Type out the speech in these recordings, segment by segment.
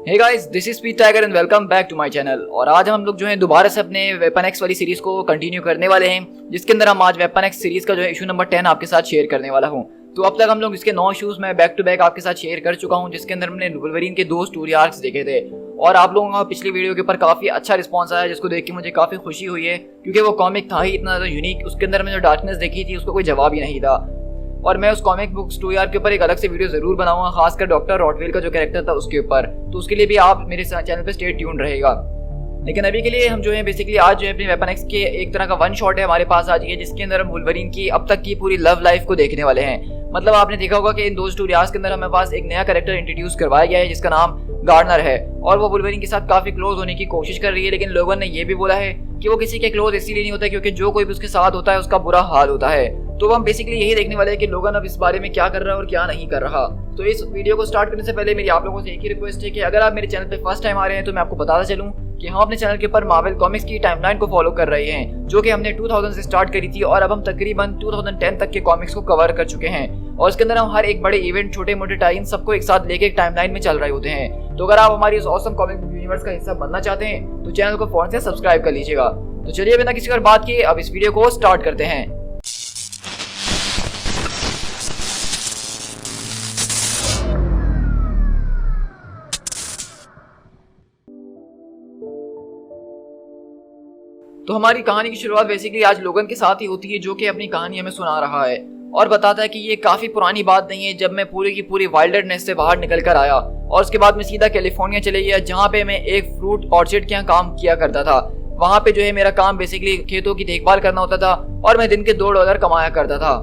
Hey guys, this is Speed Tiger and welcome back to my channel. और आज हम लोग जो है दोबारा से अपने वेपन एक्स वाली सीरीज को कंटिन्यू करने वाले हैं, जिसके अंदर हम आज वेपन एक्स सीरीज का जो है इशू नंबर 10 आपके साथ शेयर करने वाला हूं। तो अब तक हम लोग इसके 9 इशूज मैं बैक टू बैक आपके साथ शेयर कर चुका हूं, जिसके अंदर हमने वुल्वरीन के 2 स्टोरी आर्क्स देखे थे। और आप लोगों का पिछली वीडियो के ऊपर काफी अच्छा रिस्पॉन्स आया, जिसको देख के मुझे काफी खुशी हुई है, क्योंकि वो कॉमिक था ही इतना यूनिक। उसके अंदर मैंने जो डार्कनेस देखी थी उसका कोई जवाब ही नहीं था। और मैं उस कॉमिक बुक स्टोरी आर्क के ऊपर एक अलग से वीडियो जरूर बनाऊंगा, खासकर डॉक्टर रॉटवेल का जो कैरेक्टर था उसके ऊपर। तो उसके लिए भी आप मेरे चैनल पे स्टे ट्यून रहेगा। लेकिन अभी के लिए हम जो है बेसिकली आज जो है अपनी वेपन एक्स के एक तरह का वन शॉट है हमारे पास आज ये, जिसके अंदर हम वुल्वरीन की अब तक की पूरी लव लाइफ को देखने वाले हैं। मतलब आपने देखा होगा कि इन 2 स्टोरी आर्क्स के अंदर हमें पास एक नया कैरेक्टर इंट्रोड्यूस करवाया गया है, जिसका नाम गार्डनर है। और वो वुल्वरीन के साथ काफी क्लोज होने की कोशिश कर रही है, लेकिन लोगों ने ये भी बोला है कि वो किसी के क्लोज इसीलिए नहीं होता क्योंकि जो कोई भी उसके साथ होता है उसका बुरा हाल होता है। तो हम बेसिकली यही देखने वाले हैं कि लोगन अब इस बारे में क्या कर रहा है और क्या नहीं कर रहा। तो इस वीडियो को स्टार्ट करने से पहले मेरी आप लोगों से एक ही रिक्वेस्ट है कि अगर आप मेरे चैनल पे फर्स्ट टाइम आ रहे हैं तो मैं आपको बताता चलूं कि हम अपने चैनल के ऊपर मार्वल कॉमिक्स की टाइमलाइन को फॉलो कर रहे हैं, जो कि हमने 2000 से स्टार्ट करी थी और अब हम तकरीबन 2010 तक के कॉमिक्स को कवर कर चुके हैं। और इसके अंदर हम हर एक बड़े इवेंट, छोटे मोटे टाइम सबको एक साथ लेके एक टाइमलाइन में चल रहे होते हैं। तो अगर आप हमारी इस ऑसम कॉमिक यूनिवर्स का हिस्सा बनना चाहते हैं तो चैनल को फौरन से सब्सक्राइब कर लीजिएगा। तो चलिए बिना किसी और बात किए अब इस वीडियो को स्टार्ट करते हैं। तो हमारी कहानी की शुरुआत बेसिकली आज लोगन के साथ ही होती है, जो कि अपनी कहानी हमें सुना रहा है और बताता है कि ये काफी पुरानी बात नहीं है, जब मैं पूरी की पूरी वाइल्डनेस से बाहर निकल कर आया और उसके बाद मैं सीधा कैलिफोर्निया चले गया, जहाँ पे मैं एक फ्रूट ऑर्चर्ड के यहाँ काम किया करता था। वहाँ पे जो है मेरा काम बेसिकली खेतों की देखभाल करना होता था और मैं दिन के $2 कमाया करता था।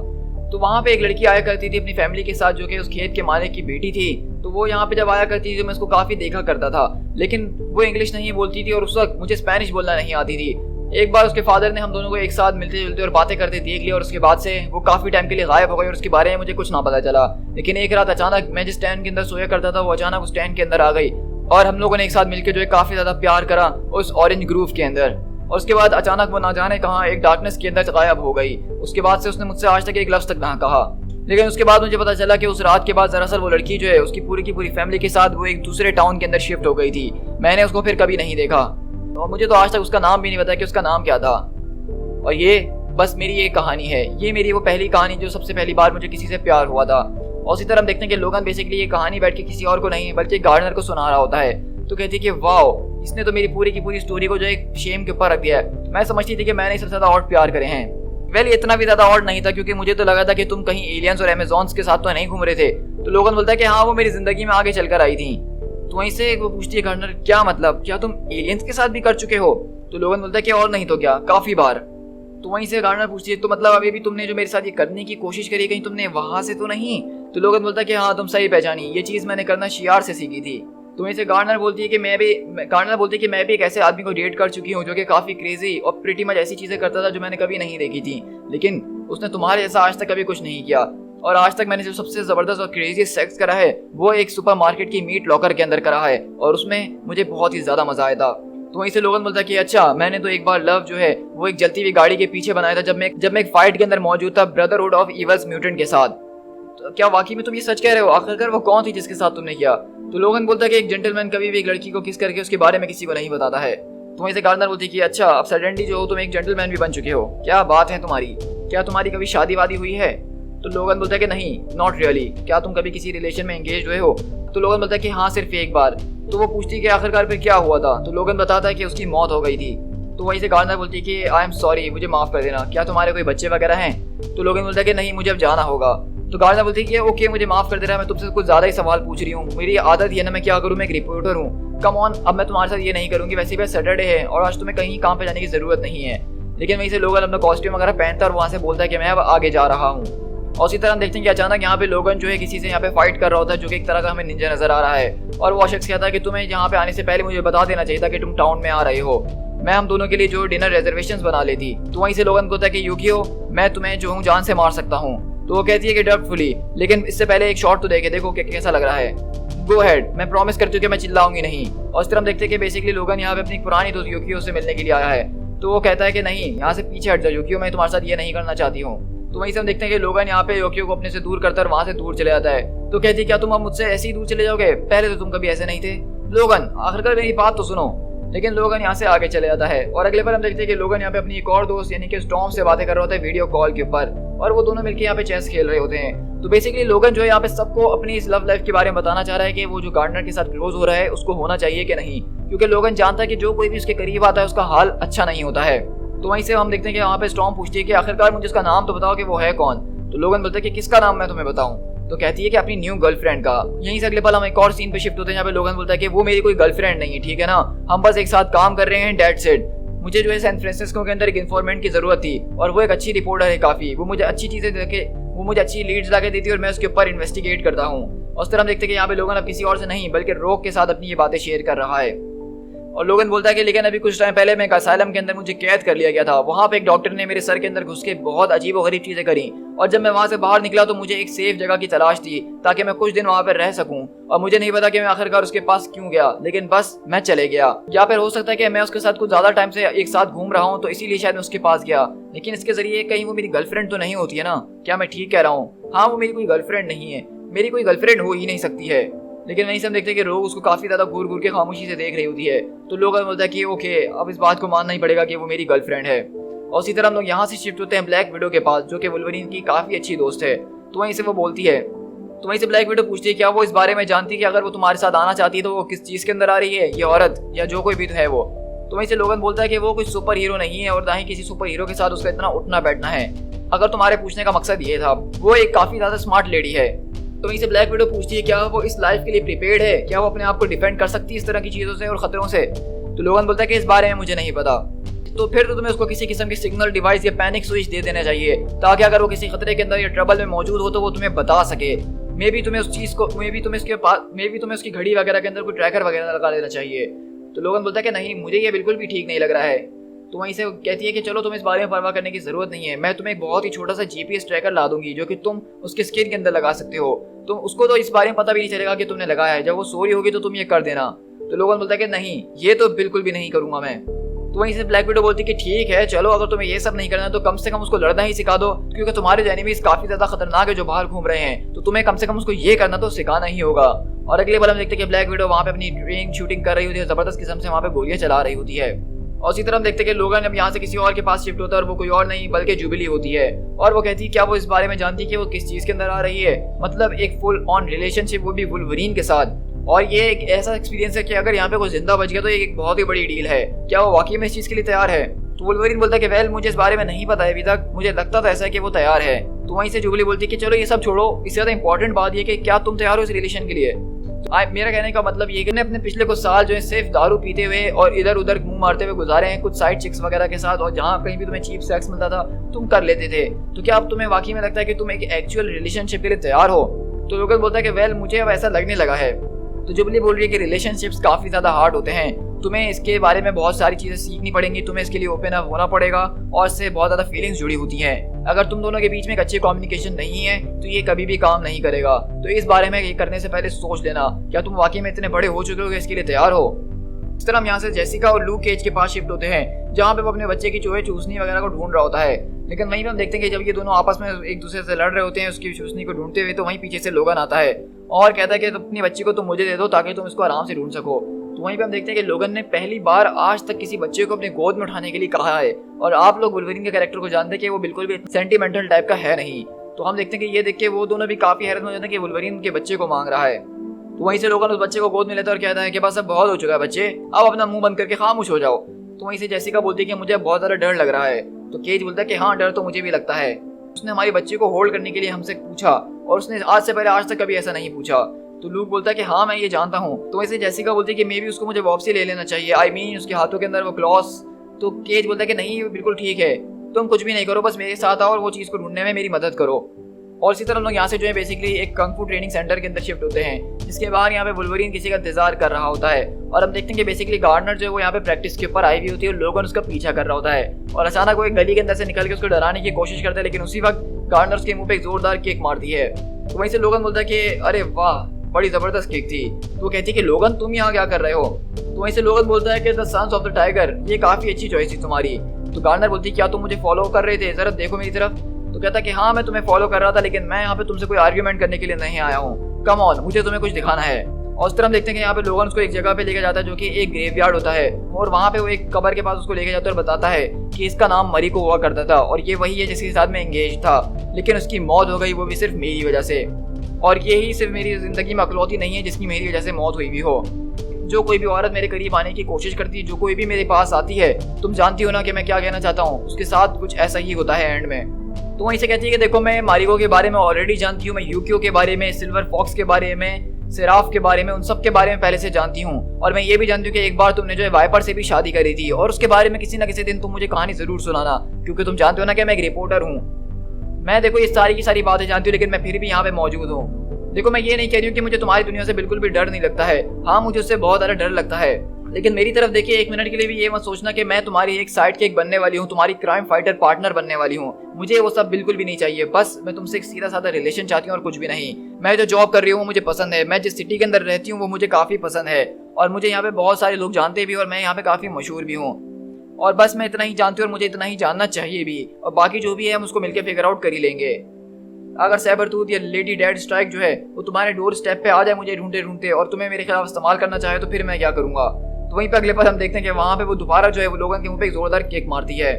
तो वहाँ पे एक लड़की आया करती थी अपनी फैमिली के साथ, जो कि उस खेत के मालिक की बेटी थी। तो वो यहाँ पे जब आया करती थी तो मैं उसको काफी देखा करता था, लेकिन वो इंग्लिश नहीं बोलती थी और उस वक्त मुझे स्पेनिश बोलना नहीं आती थी। एक बार उसके फादर ने हम दोनों को एक साथ मिलते जुलते और बातें करते देख लिया और उसके बाद से वो काफी टाइम के लिए गायब हो गई और उसके बारे में मुझे कुछ ना पता चला। लेकिन एक रात अचानक मैं जिस स्टैंड के अंदर सोया करता था वो अचानक उस स्टैंड के अंदर आ गई और हम लोगों ने एक साथ मिलकर जो है काफी ज्यादा प्यार करा उस ऑरेंज ग्रूव के अंदर। और उसके बाद अचानक वो ना जाने कहाँ एक डार्कनेस के अंदर गायब हो गई। उसके बाद से उसने मुझसे आज तक एक लफ्ज तक ना कहा। लेकिन उसके बाद मुझे पता चला कि उस रात के बाद दरअसल वो लड़की जो है उसकी पूरी की पूरी फैमिली के साथ वो एक दूसरे टाउन के अंदर शिफ्ट हो गई थी। मैंने उसको फिर कभी नहीं देखा और मुझे तो आज तक उसका नाम भी नहीं पता कि उसका नाम क्या था। और ये बस मेरी ये कहानी है, ये मेरी वो पहली कहानी जो सबसे पहली बार मुझे किसी से प्यार हुआ था। और उसी तरह हम देखते हैं कि लोगन बेसिकली ये कहानी बैठ के किसी और को नहीं बल्कि गार्डनर को सुना रहा होता है। तो कहती है कि वाओ, इसने तो मेरी पूरी की पूरी स्टोरी को जो एक शेम के ऊपर रख दिया है। मैं समझती थी कि मैंने सबसे ज्यादा और प्यार करे हैं। वेल, इतना भी ज्यादा और नहीं था, क्योंकि मुझे तो लगा था कि तुम कहीं एलियंस और अमेज़न्स के साथ तो नहीं घूम रहे थे। तो लोगन बोलता है कि हाँ, वो मेरी जिंदगी में आगे चलकर आई थी। तो वहीं से वो पूछती है गार्डनर, क्या मतलब, क्या तुम एलियंस के साथ भी कर चुके हो? तो लोगन बोलता है कि और नहीं तो क्या, काफी बार। तो वहीं से गार्डनर पूछती है, तो मतलब अभी भी तुमने जो मेरे साथ ये करने की कोशिश करी कहीं तुमने वहां से तो नहीं? तो लोगन बोलता है कि हाँ, तुम सही पहचानी, ये चीज मैंने करना शियार से सीखी थी। तो वहीं से गार्डनर बोलती है कि मैं भी एक ऐसे आदमी को डेट कर चुकी हूँ जो कि काफी क्रेजी और प्रीटी मच ऐसी चीजें करता था जो मैंने कभी नहीं देखी थी, लेकिन उसने तुम्हारे जैसा आज तक कभी कुछ नहीं किया। और आज तक मैंने जो सबसे जबरदस्त और क्रेजी सेक्स करा है वो एक सुपरमार्केट की मीट लॉकर के अंदर करा है और उसमें मुझे बहुत ही ज्यादा मजा आया था। तो वहीं से लोगन बोलता है कि अच्छा, मैंने तो एक बार लव जो है वो एक जलती हुई गाड़ी के पीछे बनाया था जब मैं एक फाइट के अंदर मौजूद था ब्रदरहुड ऑफ इवल्स म्यूटेंट के साथ। तो क्या वाकई में तुम ये सच कह रहे हो? आखिरकार वो कौन थी जिसके साथ तुमने किया? तो लोगन बोलता है कि एक जेंटलमैन कभी भी एक लड़की को किस करके उसके बारे में किसी को नहीं बताता है। तो वहीं से गार्डनर बोलती है कि अच्छा, अब सडनली जो हो तुम एक जेंटलमैन भी बन चुके हो, क्या बात है तुम्हारी? क्या तुम्हारी कभी शादी वादी हुई है? तो लोगन बोलता है कि नहीं, नॉट रियली। क्या तुम कभी किसी रिलेशन में एंगेज हुए हो? तो लोगन बोलता है कि हाँ, सिर्फ एक बार। तो वो पूछती है कि आखिरकार फिर क्या हुआ था? तो लोगन बताता है कि उसकी मौत हो गई थी। तो वहीं से गार्डनर बोलती है कि आई एम सॉरी, मुझे माफ कर देना, क्या तुम्हारे कोई बच्चे वगैरह हैं? तो लोगन बोलता है कि नहीं, मुझे अब जाना होगा। तो गार्डनर बोलती है कि ओके, मुझे माफ कर देना, मैं तुमसे कुछ ज्यादा ही सवाल पूछ रही हूँ, मेरी आदत है ना, मैं क्या करूँ, मैं एक रिपोर्टर हूँ, कम ऑन, अब मैं तुम्हारे साथ ये नहीं करूँगी। वैसे भी सैटरडे है और आज तुम्हें कहीं काम पे जाने की जरूरत नहीं है। लेकिन वहीं से लोगन अपना कॉस्ट्यूम वगैरह पहनता है और वहाँ से बोलता है कि मैं अब आगे जा रहा हूँ। और इसी तरह हम देखते हैं कि अचानक यहाँ पे लोगन जो है किसी से यहाँ पे फाइट कर रहा होता है, जो कि एक तरह का हमें निंजा नजर आ रहा है। और वो शख्स कहता है कि तुम्हें यहाँ पे आने से पहले मुझे बता देना चाहिए था कि तुम टाउन में आ रहे हो, मैं हम दोनों के लिए जो डिनर रिजर्वेशंस बना लेती। तो वहीं से लोगन को होता है कि यूकियो, मैं तुम्हें जो हूँ जान से मार सकता हूँ। तो वो कहती है कि डर्टफुली, लेकिन इससे पहले एक शॉट तो देखे, देखो कि कैसा लग रहा है। गो हेड, मैं प्रॉमिस करती हूँ कि मैं चिल्लाऊंगी नहीं। और इस तरह हम देखते हैं कि बेसिकली लोगन यहाँ पे अपनी पुरानी दोस्त यूकियो से मिलने के लिए आया है। तो वो कहता है कि नहीं, यहाँ से पीछे हट जाओ यूकियो, मैं तुम्हारे साथ ये नहीं करना चाहती हूँ। तो वहीं से हम देखते हैं कि लोगन यहाँ पे योकियो को अपने से दूर करता है और वहां से दूर चले जाता है। तो कहती है क्या तुम अब मुझसे ऐसे ही दूर चले जाओगे? पहले तो तुम कभी ऐसे नहीं थे। लोगन आखिरकार मेरी बात तो सुनो। लेकिन लोगन यहाँ से आगे चले जाता है और अगले बार हम देखते हैं कि लोगन यहाँ पे अपनी एक और दोस्त यानी कि स्टॉर्म से बातें कर रहा होता है वीडियो कॉल के ऊपर, और वो दोनों मिलकर यहाँ पे चेस खेल रहे होते हैं। तो बेसिकली लोगन जो है यहाँ पे सबको अपनी इस लव लाइफ के बारे में बताना चाह रहा है कि वो जो गार्डनर के साथ क्लोज हो रहा है उसको होना चाहिए कि नहीं, क्योंकि लोगन जानता है कि जो कोई भी उसके करीब आता है उसका हाल अच्छा नहीं होता है। तो वहीं से हम देखते हैं कि वहाँ पे स्टॉर्म पूछती है कि आखिरकार मुझे उसका नाम तो बताओ कि वो है कौन। तो लोगन बोलते हैं कि किसका नाम मैं तुम्हें बताऊं। तो कहती है कि अपनी न्यू गर्लफ्रेंड का। यहीं से अगले पल हम एक और सीन पे शिफ्ट होते हैं जहाँ पे लोगन बोलता है कि वो मेरी कोई गर्लफ्रेंड नहीं है, ठीक है ना, हम बस एक साथ काम कर रहे हैं, दैट्स इट। मुझे जो है सैन फ्रांसिस्को के अंदर एक इन्फॉर्मेंट की जरूरत थी और वो एक अच्छी रिपोर्टर है काफी, वो मुझे अच्छी चीजें देके वो मुझे अच्छी लीड्स लाके देती है और मैं उसके ऊपर इन्वेस्टिगेट करता हूँ। और उस तरह हम देखते हैं कि यहाँ पे लोगन अब किसी और से नहीं बल्कि रोक के साथ अपनी ये बातें शेयर कर रहा है। और लोगन बोलता है कि लेकिन अभी कुछ टाइम पहले मैं एक असाइलम के अंदर मुझे कैद कर लिया गया था, वहाँ पे एक डॉक्टर ने मेरे सर के अंदर घुस के बहुत अजीब और गरीब चीजें करी, और जब मैं वहाँ से बाहर निकला तो मुझे एक सेफ जगह की तलाश थी ताकि मैं कुछ दिन वहाँ पर रह सकूं। और मुझे नहीं पता कि मैं आखिरकार उसके पास क्यों गया, लेकिन बस मैं चले गया। या फिर हो सकता है कि मैं उसके साथ कुछ ज्यादा टाइम से एक साथ घूम रहा हूँ तो इसीलिए शायद मैं उसके पास गया, लेकिन इसके जरिए कहीं वो मेरी गर्लफ्रेंड तो नहीं होती है ना। क्या मैं ठीक कह रहा हूँ? हाँ, वो मेरी कोई गर्लफ्रेंड नहीं है, मेरी कोई गर्लफ्रेंड हो ही नहीं सकती है। लेकिन वहीं से हम देखते हैं कि रोग उसको काफी ज्यादा घूर घूर के खामोशी से देख रही होती है। तो लोग बोलता है कि ओके, अब इस बात को मानना ही पड़ेगा कि वो मेरी गर्लफ्रेंड है। और इसी तरह हम लोग यहाँ से शिफ्ट होते हैं ब्लैक विडो के पास, जो कि वुल्वरीन की काफी अच्छी दोस्त है। तो वहीं से वो बोलती है, तो वहीं से ब्लैक विडो पूछती है क्या वो इस बारे में जानती है कि अगर वो तुम्हारे साथ आना चाहती है तो वो किस चीज के अंदर आ रही है, ये औरत या जो कोई भी है वो। तो वहीं से लोगन बोलता है कि वो कोई सुपर हीरो नहीं है और ना ही किसी सुपर हीरो के साथ उसका इतना उठना बैठना है। अगर तुम्हारे पूछने का मकसद ये था, वो एक काफी ज्यादा स्मार्ट लेडी है। तो वहीं से ब्लैक विडो पूछती है क्या वो इस लाइफ के लिए प्रिपेयर्ड है, क्या वो अपने आप को डिफेंड कर सकती है इस तरह की चीजों से और खतरों से। तो लोगन बोलता है कि इस बारे में मुझे नहीं पता। तो फिर तो तुम्हें उसको किसी किस्म की सिग्नल डिवाइस या पैनिक स्विच दे देना चाहिए ताकि अगर वो किसी खतरे के अंदर या ट्रबल में मौजूद हो तो वो तुम्हें बता सके। मे भी तुम्हें उसकी घड़ी वगैरह के अंदर कोई ट्रैकर वगैरह लगा देना चाहिए। तो लोगन बोलता है कि नहीं, मुझे ये बिल्कुल भी ठीक नहीं लग रहा है। तो वहीं से कहती है कि चलो तुम इस बारे में परवाह करने की जरूरत नहीं है, मैं तुम्हें एक बहुत ही छोटा सा जीपीएस ट्रैकर ला दूंगी जो कि तुम उसके स्किन के अंदर लगा सकते हो। तो उसको तो इस बारे में पता भी नहीं चलेगा कि तुमने लगाया है, जब वो सो रही होगी तो तुम ये कर देना। तो लोगन बोलता है कि नहीं, ये तो बिल्कुल भी नहीं करूंगा मैं। तो वहीं से ब्लैक विडो बोलती है कि ठीक है, चलो अगर तुम्हें ये सब नहीं करना तो कम से कम उसको लड़ना ही सिखा दो, क्योंकि तुम्हारे एनिमीज काफी ज्यादा खतरनाक है जो बाहर घूम रहे हैं, तो तुम्हें कम से कम उसको ये करना तो सिखाना ही होगा। और अगले बार हम देखते हैं कि ब्लैक विडो वहाँ पे अपनी ड्रिंक शूटिंग कर रही होती है, जबरदस्त किस्म से वहाँ पे गोलियां चला रही होती है। और इसी तरह हम देखते हैं कि लोगन अब यहाँ से किसी और के पास शिफ्ट होता है और वो कोई और नहीं बल्कि जुबिली होती है। और वो कहती है क्या वो इस बारे में जानती है कि वो किस चीज के अंदर आ रही है, मतलब एक फुल ऑन रिलेशनशिप, वो भी वुल्वरीन के साथ। और ये एक ऐसा एक्सपीरियंस है कि अगर यहाँ पे कोई जिंदा बच गया तो ये एक बहुत ही बड़ी डील है। क्या वो वाकई में इस चीज के लिए तैयार है? तो वुल्वरीन बोलता है कि वेल, मुझे इस बारे में नहीं पता है अभी तक, मुझे लगता था ऐसा है कि वो तैयार है। तो वहीं से जुबिली बोलती है कि चलो ये सब छोड़ो, इससे ज्यादा इंपॉर्टेंट बात ये कि क्या तुम तैयार हो इस रिलेशन के लिए। मेरा कहने का मतलब ये कि अपने पिछले कुछ साल जो है सिर्फ दारू पीते हुए और इधर उधर मुंह मारते हुए गुजारे हैं कुछ साइड चिक्स वगैरह के साथ, और जहाँ कहीं भी तुम्हें चीप सेक्स मिलता था तुम कर लेते थे। तो क्या अब तुम्हें वाकई में लगता है कि तुम एक एक्चुअल रिलेशनशिप के लिए तैयार हो? तो लोगन बोलता है कि वेल, मुझे अब ऐसा लगने लगा है। तो जुबली बोल रही है कि रिलेशनशिप्स काफी ज्यादा हार्ड होते हैं, तुम्हें इसके बारे में बहुत सारी चीजें सीखनी पड़ेंगी, तुम्हें इसके लिए ओपन अप होना पड़ेगा और इससे बहुत ज्यादा फीलिंग्स जुड़ी होती हैं। अगर तुम दोनों के बीच में एक अच्छी कम्युनिकेशन नहीं है तो ये कभी भी काम नहीं करेगा। तो इस बारे में ये करने से पहले सोच लेना, क्या तुम वाकई में इतने बड़े हो चुके हो कि इसके लिए तैयार हो? इस तरह हम यहाँ से जेसिका और लूक केज के पास शिफ्ट होते हैं, जहाँ पे वो अपने बच्चे की चूहे चूसनी वगैरह को ढूंढ रहा होता है। लेकिन वहीं पे हम देखते हैं कि जब ये दोनों आपस में एक दूसरे से लड़ रहे होते हैं उसकी चूसनी को ढूंढते हुए, तो वहीं पीछे से लोगन आता है और कहता है कि अपनी बच्ची को तुम मुझे दे दो ताकि तुम इसको आराम से ढूंढ सको। तो वहीं पे हम देखते हैं कि लोगन ने पहली बार आज तक किसी बच्चे को अपने गोद में उठाने के लिए कहा है। और आप लोग वुल्वरीन के कैरेक्टर को जानते हैं कि वो बिल्कुल भी सेंटिमेंटल टाइप का है नहीं। तो हम देखते हैं कि ये देख के वो दोनों भी काफी हैरान हो जाते हैं कि वुल्वरीन के बच्चे को मांग रहा है। तो वहीं से लोगन उस बच्चे को गोद में लेता है और कहता है कि बस अब बहुत हो चुका है बच्चे, अब अपना मुंह बंद करके खामोश हो जाओ। तो वहीं से जेसिका बोलती है कि मुझे बहुत ज्यादा डर लग रहा है। तो केज बोलता है कि हाँ, डर तो मुझे भी लगता है। उसने हमारी बच्ची को होल्ड करने के लिए हमसे पूछा और उसने आज से पहले आज तक कभी ऐसा नहीं पूछा। तो लूक बोलता है कि हाँ, मैं ये जानता हूँ। तो वैसे जेसिका बोलती है कि मे भी उसको मुझे वापसी ले लेना चाहिए, आई मीन उसके हाथों के अंदर वो क्लॉस। तो केज बोलता है कि नहीं, बिल्कुल ठीक है, तुम कुछ भी नहीं करो, बस मेरे साथ आओ और वो चीज़ को ढूंढने में मेरी मदद करो। और इसी तरह हम लोग यहाँ से जो है बेसिकली एक कंग फू ट्रेनिंग सेंटर के अंदर शिफ्ट होते हैं, जिसके बाहर यहाँ पे वुल्वरीन किसी का इंतजार कर रहा होता है। और हम देखते हैं कि बेसिकली गार्डनर जो है वो यहाँ पे प्रैक्टिस के ऊपर आई हुई होती है और लोगन उसका पीछा कर रहा होता है। और अचानक वो एक गली के अंदर से निकल के उसको डराने की कोशिश करता है, लेकिन उसी वक्त गार्डनर उसके मुंह पे एक जोरदार किक मारती है। तो वहीं से लोगन बोलता है कि अरे वाह, बड़ी जबरदस्त किक थी। तो वो कहती है कि लोगन, तुम यहाँ क्या कर रहे हो? तो वहीं से लोगन बोलता है कि the sons of the tiger, ये काफी अच्छी चॉइस थी तुम्हारी। तो गार्डनर बोलती है क्या तुम मुझे फॉलो कर रहे थे, जरा देखो मेरी तरफ। तो कहता है कि हाँ, मैं तुम्हें फॉलो कर रहा था, लेकिन मैं यहाँ पे तुमसे कोई आर्ग्यूमेंट करने के लिए नहीं आया हूँ, कम ऑन, मुझे तुम्हें कुछ दिखाना है। और उस तरह हम देखते हैं कि यहाँ पे लोगन उसको एक जगह पे लेके जाता है जो कि एक ग्रेवयार्ड होता है, और वहाँ पे वो एक कब्र के पास उसको लेके जाता है और बताता है कि इसका नाम मरिको हुआ करता था और ये वही है जिसके साथ मैं एंगेज था, लेकिन उसकी मौत हो गई वो भी सिर्फ मेरी वजह से। और यही सिर्फ मेरी ज़िंदगी में अकलौती नहीं है जिसकी मेरी वजह से मौत हुई भी हो। जो कोई भी औरत मेरे करीब आने की कोशिश करती है, जो कोई भी मेरे पास आती है, तुम जानती हो ना कि मैं क्या कहना चाहता हूँ, उसके साथ कुछ ऐसा ही होता है एंड में। तो वहीं से कहती है कि देखो मैं मारिको के बारे में ऑलरेडी जानती हूँ, मैं यूकियो के बारे में, सिल्वर फॉक्स के बारे में, सेराफ के बारे में, उन सब के बारे में पहले से जानती हूँ। और मैं ये भी जानती हूँ कि एक बार तुमने जो है वाइपर से भी शादी करी थी, और उसके बारे में किसी न किसी दिन तुम मुझे कहानी जरूर सुनाना, क्योंकि तुम जानते हो ना कि मैं एक रिपोर्टर हूँ। मैं देखो ये सारी की सारी बातें जानती हूँ, लेकिन मैं फिर भी यहाँ पे मौजूद हूँ। देखो मैं ये नहीं कह रही हूँ कि मुझे तुम्हारी दुनिया से बिल्कुल भी डर नहीं लगता है, हाँ मुझे उससे बहुत ज़्यादा डर लगता है, लेकिन मेरी तरफ देखिए एक मिनट के लिए भी ये मत सोचना कि मैं तुम्हारी एक साइड केक बनने वाली हूँ, तुम्हारी क्राइम फाइटर पार्टनर बनने वाली हूँ। मुझे वो सब बिल्कुल भी नहीं चाहिए, बस मैं तुमसे एक सीधा साधा रिलेशन चाहती हूँ और कुछ भी नहीं। मैं जो जॉब कर रही हूँ मुझे पसंद है, मैं जिस सिटी के अंदर रहती हूँ वो मुझे काफ़ी पसंद है, और मुझे यहाँ पे बहुत सारे लोग जानते भी, और मैं यहाँ पे काफ़ी मशहूर भी हूँ। और बस मैं इतना ही जानती हूँ और मुझे इतना ही जानना चाहिए भी, और बाकी जो भी है हम उसको मिलकर फिगर आउट कर ही लेंगे। अगर सैबरटूथ या लेडी डेड स्ट्राइक जो है वो तुम्हारे डोर स्टेप पे आ जाए मुझे ढूंढते ढूंढते, और तुम्हें मेरे खिलाफ इस्तेमाल करना चाहे, तो फिर मैं क्या करूंगा। तो वहीं पे अगले पल हम देखते हैं कि वहाँ पे वो दोबारा जो है वो लोगन के मुंह पे एक जोरदार केक मारती है।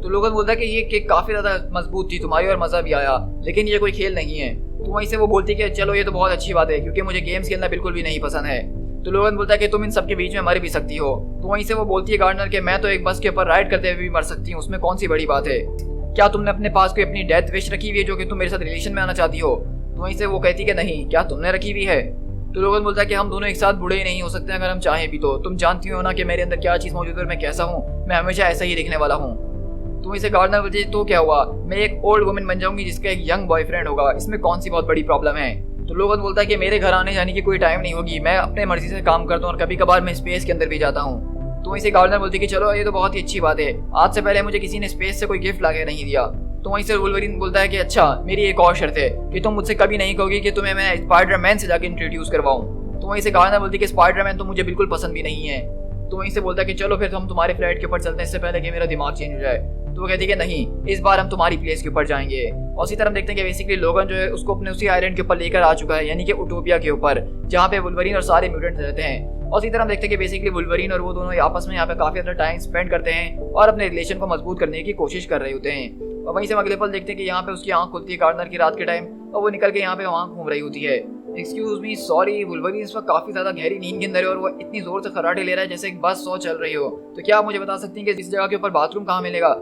तो लोगन बोलता है कि ये केक काफी ज्यादा मजबूत थी तुम्हारी और मजा भी आया, लेकिन ये कोई खेल नहीं है। तो वहीं से वो बोलती है कि चलो ये तो बहुत अच्छी बात है, क्योंकि मुझे गेम्स खेलना बिल्कुल भी नहीं पसंद है। तो लोगन बोलता है कि तुम इन सब के बीच में मर भी सकती हो। तो वहीं से वो बोलती है गार्डनर कि मैं तो एक बस के ऊपर राइड करते हुए भी मर सकती हूँ, उसमें कौन सी बड़ी बात है। क्या तुमने अपने पास कोई अपनी डेथ विश रखी हुई है जो कि तुम मेरे साथ रिलेशन में आना चाहती हो। तो वहीं से वो कहती है कि नहीं, क्या तुमने रखी हुई है। तो लोगन बोलता है कि हम दोनों एक साथ बूढ़े ही नहीं हो सकते अगर हम चाहें भी तो। तुम जानती हो ना कि मेरे अंदर क्या चीज़ मौजूद है और मैं कैसा हूँ, मैं हमेशा ऐसा ही दिखने वाला हूँ। तो वहीं से गार्डनर बोलती है तो क्या हुआ, मैं एक ओल्ड वुमन बन जाऊंगी जिसका एक यंग बॉयफ्रेंड होगा, इसमें कौन सी बहुत बड़ी प्रॉब्लम है। तो लोगन बोलता है कि मेरे घर आने जाने की कोई टाइम नहीं होगी, मैं अपने मर्जी से काम करता हूँ और कभी कभार मैं स्पेस के अंदर भी जाता हूँ। तो वहीं से गार्डनर बोलती है कि चलो ये तो बहुत ही अच्छी बात है, आज से पहले मुझे किसी ने स्पेस से कोई गिफ्ट लाके नहीं दिया। तो वहीं से वुल्वरीन बोलता है कि अच्छा मेरी एक और शर्त है कि तुम मुझसे कभी नहीं कहोगी कि तुम्हें मैं स्पाइडरमैन से जाके इंट्रोड्यूस करवाऊं। तो वहीं से गार्डनर बोलती है कि स्पाइडरमैन तो मुझे बिल्कुल पसंद भी नहीं है। तो वहीं से बोलता है कि चलो फिर हम तुम्हारे फ्लैट के ऊपर चलते हैं इससे पहले कि मेरा दिमाग चेंज हो जाए। तो वो कहती है कि नहीं, इस बार हम तुम्हारी प्लेस के ऊपर जाएंगे। और इसी तरह हम देखते हैं कि बेसिकली लोगन जो है उसको अपने उसी आइलैंड के ऊपर लेकर आ चुका है, यानी कि उटोपिया के ऊपर, जहाँ पे वुल्वरीन और सारे म्यूटेंट्स रहते हैं। और इसी तरह हम देखते हैं कि बेसिकली वुल्वरीन और वो दोनों आपस में यहाँ पे काफी ज्यादा टाइम स्पेंड करते हैं और अपने रिलेशन को मजबूत करने की कोशिश कर रहे होते हैं। और वहीं से हम अगले पल देखते हैं कि यहाँ पे उसकी आंख खुलती है गार्डनर की रात के टाइम, और वो निकल के यहाँ पे वहाँ घूम रही होती है। एक्सक्यूज मी, सॉरी, वुल्वरीन इस वक्त काफी ज्यादा गहरी नींद के अंदर है और वो इतनी जोर से खर्राटे ले रहा है जैसे एक बस 100 चल रही हो। तो क्या आप मुझे बता सकती हैं कि इस जगह के ऊपर बाथरूम कहाँ मिलेगा।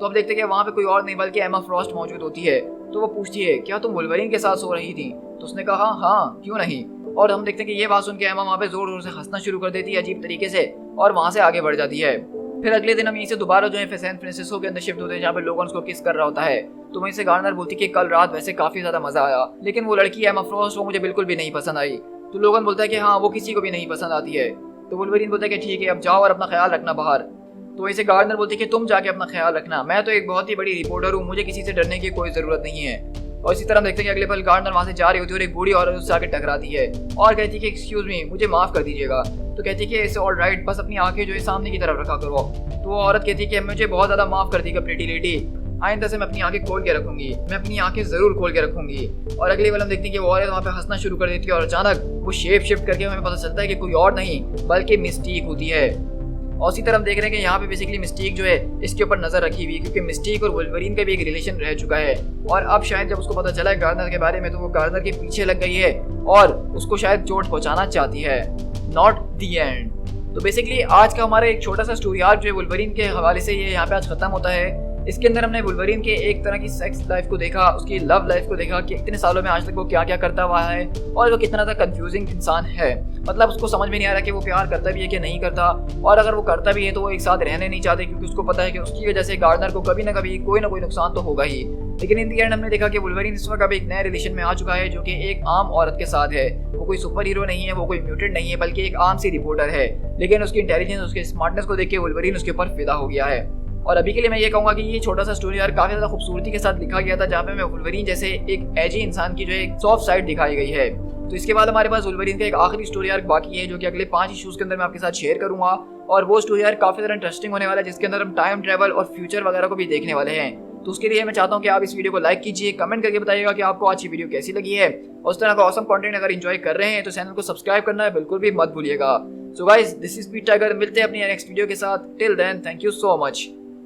तो अब देखते हैं कि वहाँ पे कोई और नहीं बल्कि एमा फ्रॉस्ट मौजूद होती है। तो वो पूछती है क्या तुम वुल्वरीन के साथ सो रही थी। तो उसने कहा हाँ क्यों नहीं। और हम देखते हैं कि ये बात सुन के एमा वहाँ पे जोर जोर से हंसना शुरू कर देती है अजीब तरीके से, और वहाँ से आगे बढ़ जाती है। फिर अगले दिन हम यहीं से दोबारा जो है सैन फ्रांसिस्को के अंदर शिफ्ट होते हैं, जहाँ पे लोगन उसको किस कर रहा होता है। तो वहीं से गार्डनर बोलती कि कल रात वैसे काफी ज्यादा मजा आया, लेकिन वो लड़की एमा फ्रॉस्ट वो मुझे बिल्कुल भी नहीं पसंद आई। तो लोगन बोलता है कि हाँ वो किसी को भी नहीं पसंद आती है। तो वुल्वरीन बोलता है कि ठीक है अब जाओ और अपना ख्याल रखना बाहर। तो वहीं से गार्डनर बोलती है कि तुम जाके अपना ख्याल रखना, मैं तो एक बहुत ही बड़ी रिपोर्टर हूँ, मुझे किसी से डरने की कोई जरूरत नहीं है। और इसी तरह हम देखते हैं कि अगले पल गार्डनर वहाँ से जा रही होती है और एक बूढ़ी औरत उससे आके टकराती है और कहती है कि एक्सक्यूज मी, मुझे माफ कर दीजिएगा। तो कहती है कि इट्स ऑल राइट, बस अपनी आंखें जो है सामने की तरफ रखा करो। तो वो औरत कहती है कि मुझे बहुत ज्यादा माफ कर दीजिएगा प्रीटी लेडी, आइंदा से मैं अपनी आंखें खोल के रखूंगी, मैं अपनी आंखें जरूर खोल के रखूंगी। और अगले पल हम देखते हैं कि वो औरत वहाँ पे हंसना शुरू कर देती है और अचानक वो शेप शिफ्ट करके हमें पता चलता है कि कोई और नहीं बल्कि मिस्टीक होती है। और इसी तरह हम देख रहे हैं कि यहाँ पे बेसिकली मिस्टीक जो है इसके ऊपर नजर रखी हुई है, क्योंकि मिस्टीक और वुल्वरीन का भी एक रिलेशन रह चुका है। और अब शायद जब उसको पता चला है गार्डनर के बारे में, तो वो गार्डनर के पीछे लग गई है और उसको शायद चोट पहुंचाना चाहती है। Not the end. तो बेसिकली आज का हमारा एक छोटा सा स्टोरी आर्क जो है वुल्वरीन के हवाले से ये यहाँ पे आज खत्म होता है। इसके अंदर हमने वुल्वरीन के एक तरह की सेक्स लाइफ को देखा, उसकी लव लाइफ को देखा कि इतने सालों में आज तक वो क्या क्या करता हुआ है और वो कितना ज़्यादा कंफ्यूजिंग इंसान है। मतलब उसको समझ में नहीं आ रहा कि वो प्यार करता भी है कि नहीं करता, और अगर वो करता भी है तो वो एक साथ रहने नहीं चाहते, क्योंकि उसको पता है कि उसकी वजह से गार्डनर को कभी ना कभी कोई ना कोई नुकसान तो होगा ही। लेकिन इन दी एंड हमने देखा कि वुल्वरीन इस वक्त अब एक नए रिलेशन में आ चुका है जो कि एक आम औरत के साथ है। वो कोई सुपर हीरो नहीं है, वो कोई म्यूटेंट नहीं है, बल्कि एक आम सी रिपोर्टर है। लेकिन उसकी इंटेलिजेंस, उसके स्मार्टनेस को देख के वुल्वरीन उसके ऊपर फिदा हो गया है। और अभी के लिए मैं ये कहूँगा कि ये छोटा सा स्टोरी यार काफी ज्यादा खूबसूरती के साथ लिखा गया था, जहाँ पे मैं वुल्वरीन जैसे एक एजी इंसान की जो है सॉफ्ट साइड दिखाई गई है। तो इसके बाद हमारे पास वुल्वरीन का एक आखिरी स्टोरी आर्क बाकी है जो कि अगले 5 इश्यूज के अंदर मैं आपके साथ शेयर करूंगा। और वो स्टोरी आर्क काफी ज्यादा इंटरेस्टिंग होने वाला है, जिसके अंदर हम टाइम ट्रैवल और फ्यूचर वगैरह को भी देखने वाले हैं। तो उसके लिए मैं चाहता हूँ कि आप इस वीडियो को लाइक कीजिए, कमेंट करके बताइएगा कि आपको आज की वीडियो कैसी लगी है, और उस तरह का ऑसम कंटेंट अगर एंजॉय कर रहे हैं तो चैनल को सब्सक्राइब करना है बिल्कुल भी मत भूलिएगा। So guys, this is Pete Tiger, मिलते हैं अपनी नेक्स्ट वीडियो के साथ। Till then, thank you so much.